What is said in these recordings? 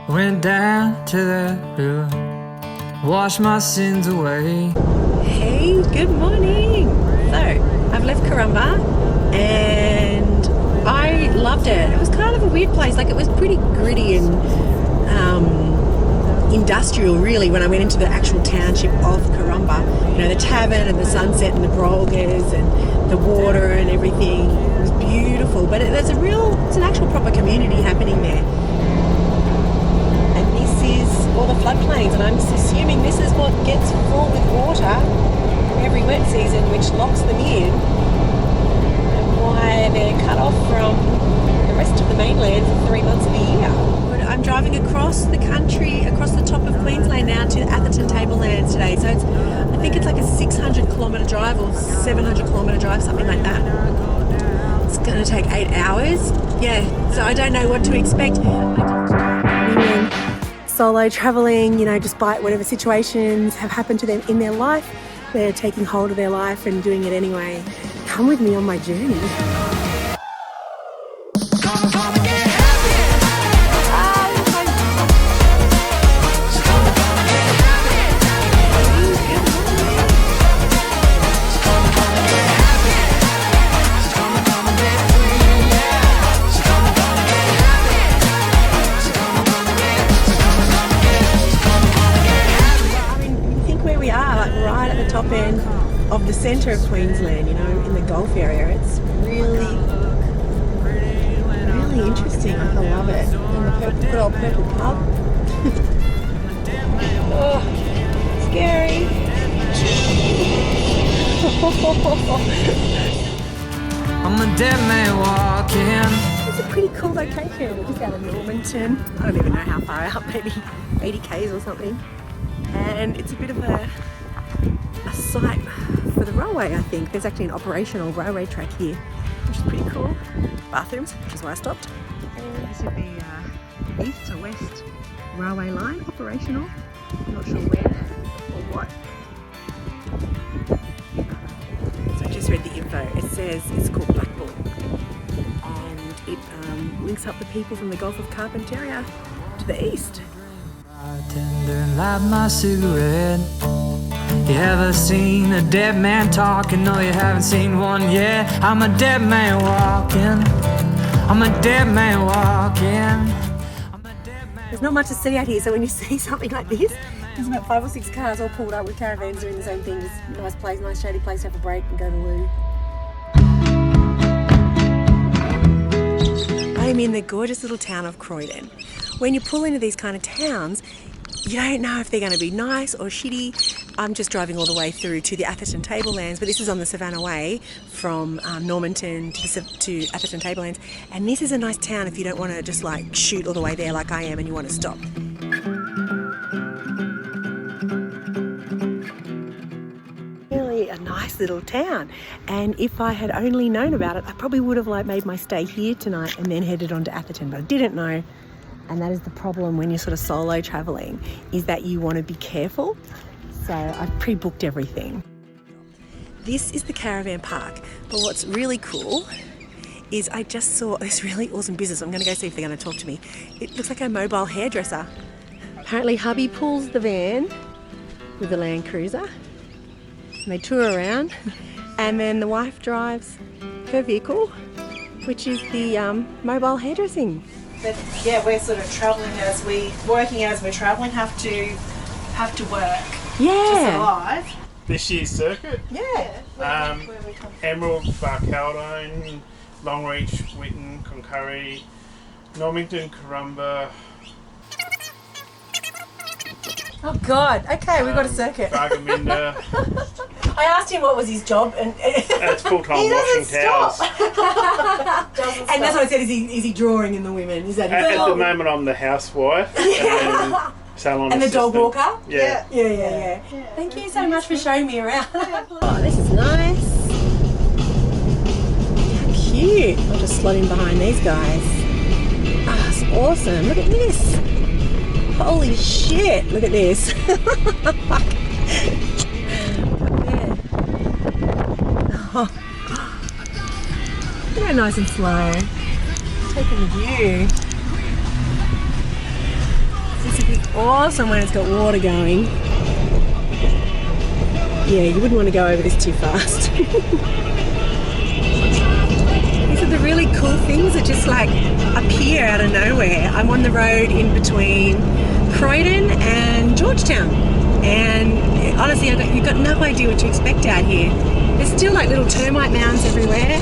Went down to the river, washed my sins away. Hey, good morning. So, I've left Karumba and I loved it. It was kind of a weird place. Like, it was pretty gritty and industrial, really, when I went into the actual township of Karumba. You know, the tavern and the sunset and the grogers and the water and everything. It was beautiful, but it's an actual proper community happening there. And this is all the floodplains, and I'm just assuming this is what gets full with water every wet season, which locks them in, and why they're cut off from the rest of the mainland for 3 months of the year. But I'm driving across the country, across the top of Queensland now to Atherton Tablelands today. So I think it's like a 600 kilometre drive or 700 kilometre drive, something like that. It's going to take 8 hours. Yeah, so I don't know what to expect. Women solo travelling, you know, despite whatever situations have happened to them in their life, they're taking hold of their life and doing it anyway. Come with me on my journey. Top end of the centre of Queensland, you know, in the Gulf area. It's really interesting. I love it. And the good old purple pub. Oh, scary. I'm a dead man walking. It's a pretty cool location. We're just out of Normanton. I don't even know how far out, maybe 80 k's or something. And it's a bit of a site for the railway, I think. There's actually an operational railway track here, which is pretty cool. Bathrooms, which is why I stopped. And this would be east to west railway line, operational. I'm not sure where or what. So I just read the info. It says it's called Blackbull, and it links up the people from the Gulf of Carpentaria to the east. Bartender, light my cigarette. You ever seen a dead man talking? No, you haven't seen one yet. I'm a dead man walking. I'm a dead man walking. There's not much to see out here, so when you see something like this, there's about 5 or 6 cars all pulled up with caravans doing the same thing. Just a nice place, nice shady place to have a break and go to the loo. I'm in the gorgeous little town of Croydon. When you pull into these kind of towns, you don't know if they're going to be nice or shitty. I'm just driving all the way through to the Atherton Tablelands, but this is on the Savannah Way from Normanton to Atherton Tablelands. And this is a nice town if you don't want to just like shoot all the way there like I am and you want to stop. Really a nice little town. And if I had only known about it, I probably would have like made my stay here tonight and then headed on to Atherton, but I didn't know. And that is the problem when you're sort of solo travelling, is that you want to be careful. So I've pre-booked everything. This is the caravan park, but what's really cool is I just saw this really awesome business. I'm going to go see if they're going to talk to me. It looks like a mobile hairdresser. Apparently hubby pulls the van with the Land Cruiser and they tour around, and then the wife drives her vehicle, which is the mobile hairdressing. But yeah, we're sort of travelling working as we're travelling, have to work to survive. This year's circuit? Yeah. Emerald, Barcaldine, Longreach, Whitten, Concurry, Normington, Karumba. Oh God, okay, we've got a circuit. Bargaminda. I asked him what was his job, and it's full-time washing towels. And that's what I said, is he drawing in the women? Is that his At job? the moment I'm the housewife and salon and the assistant. dog walker? Yeah. Yeah. Thank you so much for showing me around. Oh, this is nice. How cute. I'll just slot in behind these guys. Ah, it's awesome. Look at this. Holy shit. Look at this. Oh. Go nice and slow. Taking the view. awesome when it's got water going. Yeah, you wouldn't want to go over this too fast. These are the really cool things that just like appear out of nowhere. I'm on the road in between Croydon and Georgetown, and honestly you've got no idea what to expect out here. There's still like little termite mounds everywhere,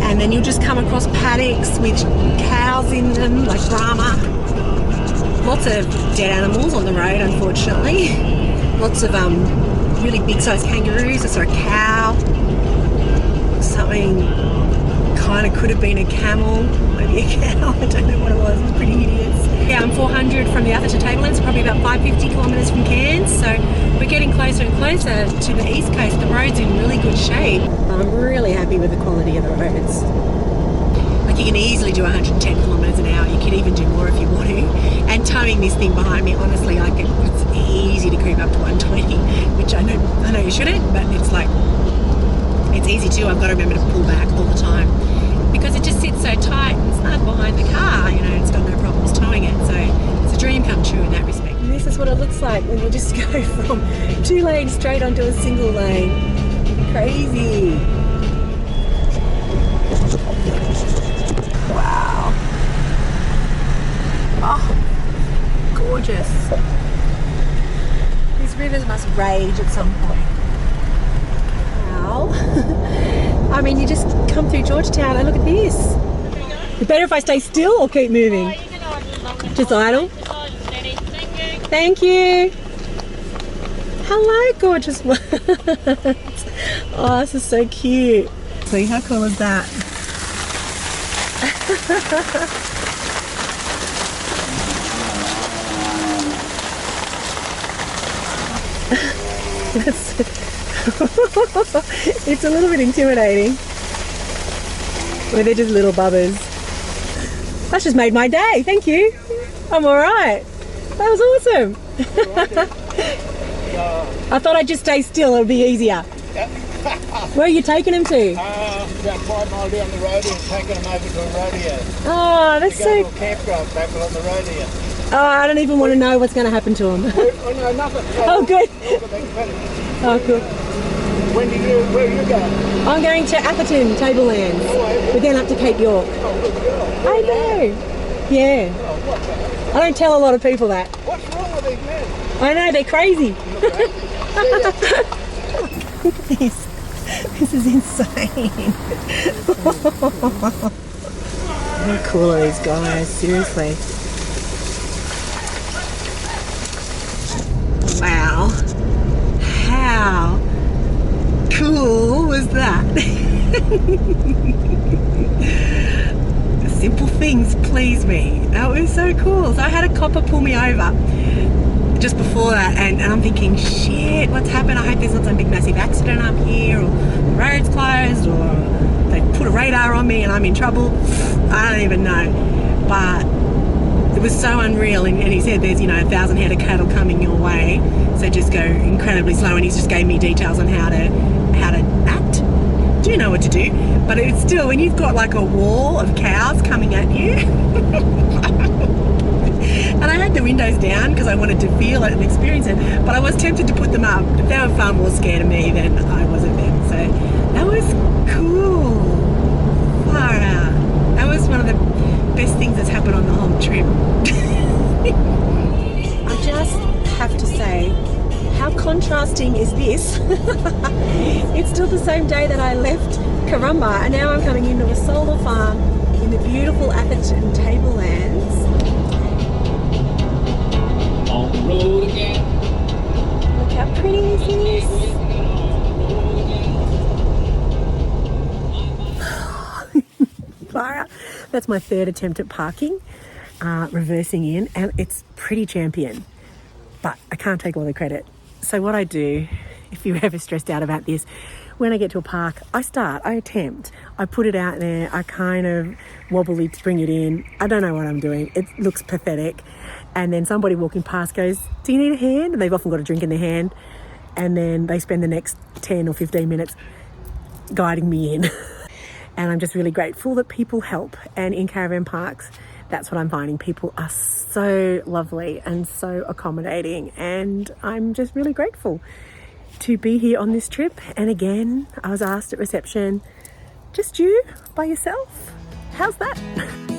and then you'll just come across paddocks with cows in them, like Brahman. Lots of dead animals on the road, unfortunately. Lots of really big sized kangaroos. I saw a cow, something kind of could have been a camel, maybe a cow, I don't know what it was, it was pretty hideous. Yeah, I'm 400 from the Atherton Tablelands, probably about 550 kilometres from Cairns, so we're getting closer and closer to the east coast. The road's in really good shape. I'm really happy with the quality of the roads. Like, you can easily do 110 kilometres an hour, you can even do more if you want to. And towing this thing behind me, honestly, like it's easy to creep up to 120, which I know you shouldn't, but it's like, it's easy too. I've got to remember to pull back all the time because it just sits so tight and snug behind the car, you know, it's got no problems towing it. So it's a dream come true in that respect. And this is what it looks like when you just go from 2 lanes straight onto a single lane. Crazy. Wow. Oh, gorgeous. These rivers must rage at some point. Wow. I mean, you just come through Georgetown and look at this. It's better if I stay still or keep moving? Just idle? Thank you. Hello, gorgeous ones. Oh, this is so cute. See, how cool is that? It's a little bit intimidating. Well, they're just little bubbers. That's just made my day, thank you. I'm alright. That was awesome. I thought I'd just stay still, it'll be easier. Where are you taking them to? About 5 miles down the road and taking them over to a rodeo. Oh, that's so... To a campground back on the rodeo. Oh, I don't even want to know what's going to happen to them. Oh no, nothing. Oh, good. Oh, good. Where are you going? I'm going to Atherton Tablelands. We're going up to Cape York. Oh, good girl. I know. Yeah. I don't tell a lot of people that. What's wrong with these men? I know, they're crazy. Look at this. This is insane. How cool are these guys? Seriously. Wow. How cool was that? The simple things please me. That was so cool. So I had a copper pull me over just before that, and I'm thinking, shit, what's happened? I hope there's not some big massive accident up here, or the road's closed, or they put a radar on me and I'm in trouble. I don't even know. But it was so unreal, and he said there's 1,000 head of cattle coming your way, so just go incredibly slow, and he just gave me details on how to act. Do you know what to do? But it's still, when you've got like a wall of cows coming at you and I had the windows down because I wanted to feel it and experience it, but I was tempted to put them up, but they were far more scared of me than I was of them. So that was cool. Far out. That was one of the best things that's happened on the whole trip. I just have to say, how contrasting is this? It's still the same day that I left Karumba, and now I'm coming into a solar farm in the beautiful Atherton Tablelands. On the road again. Look how pretty this is. Far out. That's my third attempt at parking, reversing in, and it's pretty champion, but I can't take all the credit. So what I do, if you're ever stressed out about this, when I get to a park, I attempt, I put it out there, I kind of wobbly to bring it in. I don't know what I'm doing. It looks pathetic. And then somebody walking past goes, do you need a hand? And they've often got a drink in their hand. And then they spend the next 10 or 15 minutes guiding me in. And I'm just really grateful that people help. And in caravan parks, that's what I'm finding. People are so lovely and so accommodating, and I'm just really grateful to be here on this trip. And again, I was asked at reception, just you by yourself? How's that?